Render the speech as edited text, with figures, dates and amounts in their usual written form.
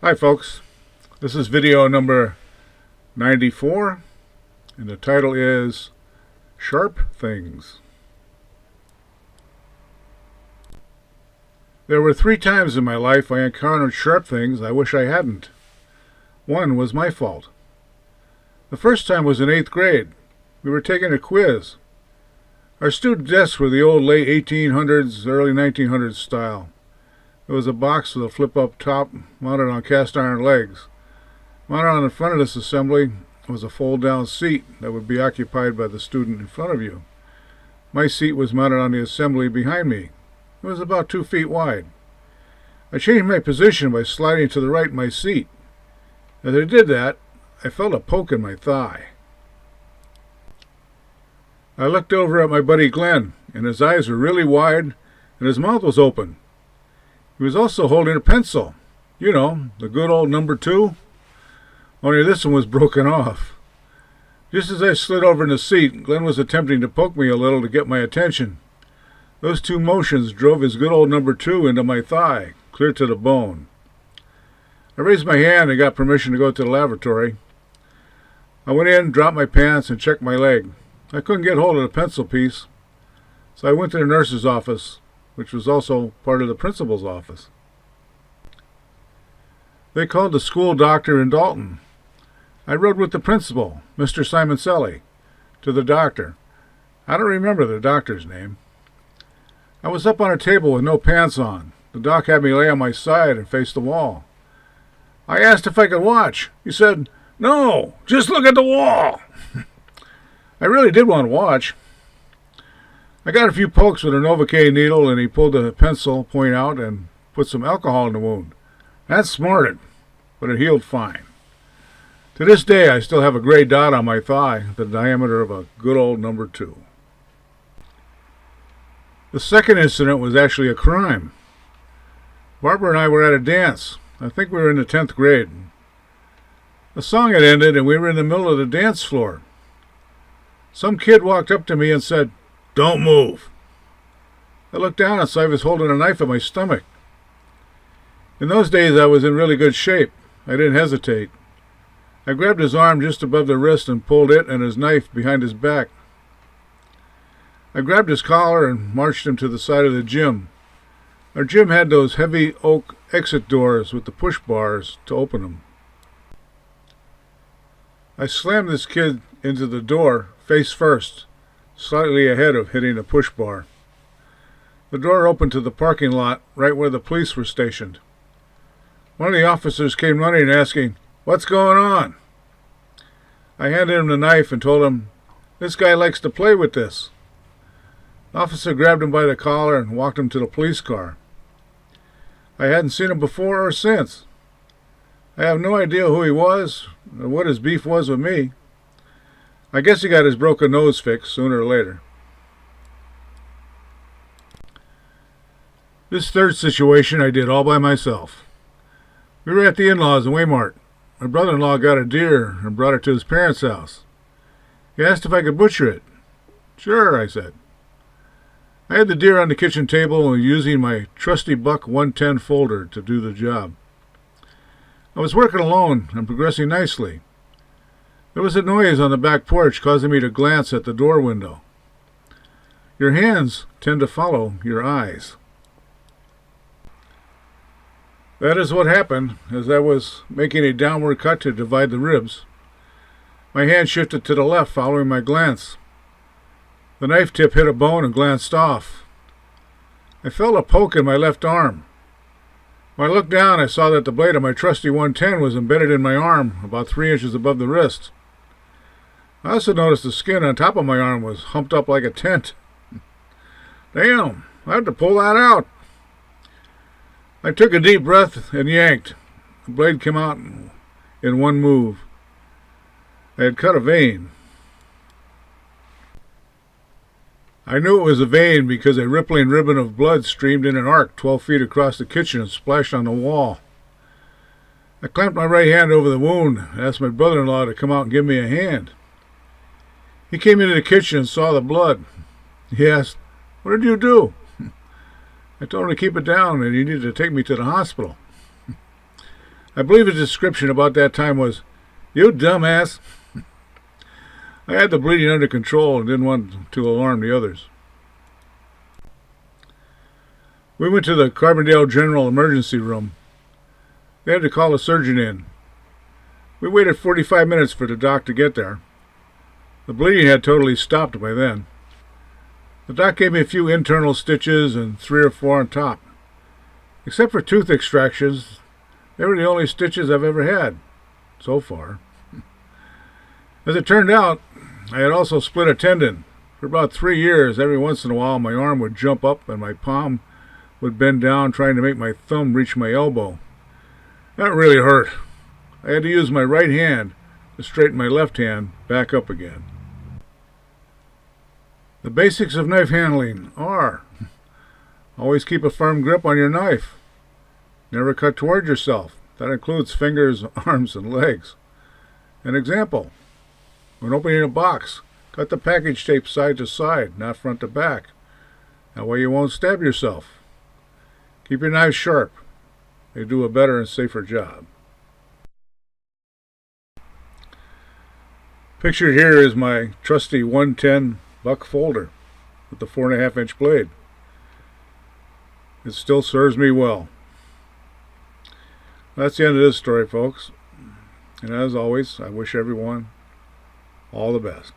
Hi folks, this is video number 94 and the title is Sharp Things. There were 3 times in my life I encountered sharp things I wish I hadn't. One was my fault. The first time was in 8th grade. We were taking a quiz. Our student desks were the old late 1800s, early 1900s style. There was a box with a flip-up top mounted on cast-iron legs. Mounted on the front of this assembly was a fold-down seat that would be occupied by the student in front of you. My seat was mounted on the assembly behind me. It was about 2 feet wide. I changed my position by sliding to the right in my seat. As I did that, I felt a poke in my thigh. I looked over at my buddy Glenn, and his eyes were really wide, and his mouth was open. He was also holding a pencil. You know, the good old number 2. Only this one was broken off. Just as I slid over in the seat, Glenn was attempting to poke me a little to get my attention. Those 2 motions drove his good old number 2 into my thigh, clear to the bone. I raised my hand and got permission to go to the lavatory. I went in, dropped my pants, and checked my leg. I couldn't get hold of the pencil piece, so I went to the nurse's office, which was also part of the principal's office. They called the school doctor in Dalton. I rode with the principal, Mr. Simoncelli, to the doctor. I don't remember the doctor's name. I was up on a table with no pants on. The doc had me lay on my side and face the wall. I asked if I could watch. He said, "No, just look at the wall." I really did want to watch. I got a few pokes with a Novocaine needle, and he pulled the pencil point out and put some alcohol in the wound. That smarted, but it healed fine. To this day, I still have a gray dot on my thigh, the diameter of a good old number 2. The second incident was actually a crime. Barbara and I were at a dance. I think we were in the 10th grade. The song had ended, and we were in the middle of the dance floor. Some kid walked up to me and said, "Don't move." I looked down and saw he was holding a knife at my stomach. In those days, I was in really good shape. I didn't hesitate. I grabbed his arm just above the wrist and pulled it and his knife behind his back. I grabbed his collar and marched him to the side of the gym. Our gym had those heavy oak exit doors with the push bars to open them. I slammed this kid into the door face first, slightly ahead of hitting a push bar. The door opened to the parking lot right where the police were stationed. One of the officers came running asking, "What's going on?" I handed him the knife and told him, "This guy likes to play with this." The officer grabbed him by the collar and walked him to the police car. I hadn't seen him before or since. I have no idea who he was or what his beef was with me. I guess he got his broken nose fixed sooner or later. This third situation I did all by myself. We were at the in-laws in Waymart. My brother-in-law got a deer and brought it to his parents' house. He asked if I could butcher it. "Sure," I said. I had the deer on the kitchen table and using my trusty Buck 110 folder to do the job. I was working alone and progressing nicely. There was a noise on the back porch causing me to glance at the door window. Your hands tend to follow your eyes. That is what happened as I was making a downward cut to divide the ribs. My hand shifted to the left following my glance. The knife tip hit a bone and glanced off. I felt a poke in my left arm. When I looked down, I saw that the blade of my trusty 110 was embedded in my arm, about 3 inches above the wrist. I also noticed the skin on top of my arm was humped up like a tent. Damn, I had to pull that out. I took a deep breath and yanked. The blade came out in one move. I had cut a vein. I knew it was a vein because a rippling ribbon of blood streamed in an arc 12 feet across the kitchen and splashed on the wall. I clamped my right hand over the wound and asked my brother-in-law to come out and give me a hand. He came into the kitchen and saw the blood. He asked, "What did you do?" I told him to keep it down and he needed to take me to the hospital. I believe his description about that time was, "You dumbass." I had the bleeding under control and didn't want to alarm the others. We went to the Carbondale General Emergency Room. They had to call a surgeon in. We waited 45 minutes for the doc to get there. The bleeding had totally stopped by then. The doc gave me a few internal stitches and 3 or 4 on top. Except for tooth extractions, they were the only stitches I've ever had, so far. As it turned out, I had also split a tendon. For about 3 years, every once in a while, my arm would jump up and my palm would bend down, trying to make my thumb reach my elbow. That really hurt. I had to use my right hand to straighten my left hand back up again. The basics of knife handling are: always keep a firm grip on your knife. Never cut toward yourself. That includes fingers, arms, and legs. An example: when opening a box, cut the package tape side to side, not front to back. That way you won't stab yourself. Keep your knives sharp. They do a better and safer job. Pictured here is my trusty 110 buck folder with the 4.5-inch blade. It still serves me well. That's the end of this story, folks. And as always, I wish everyone all the best.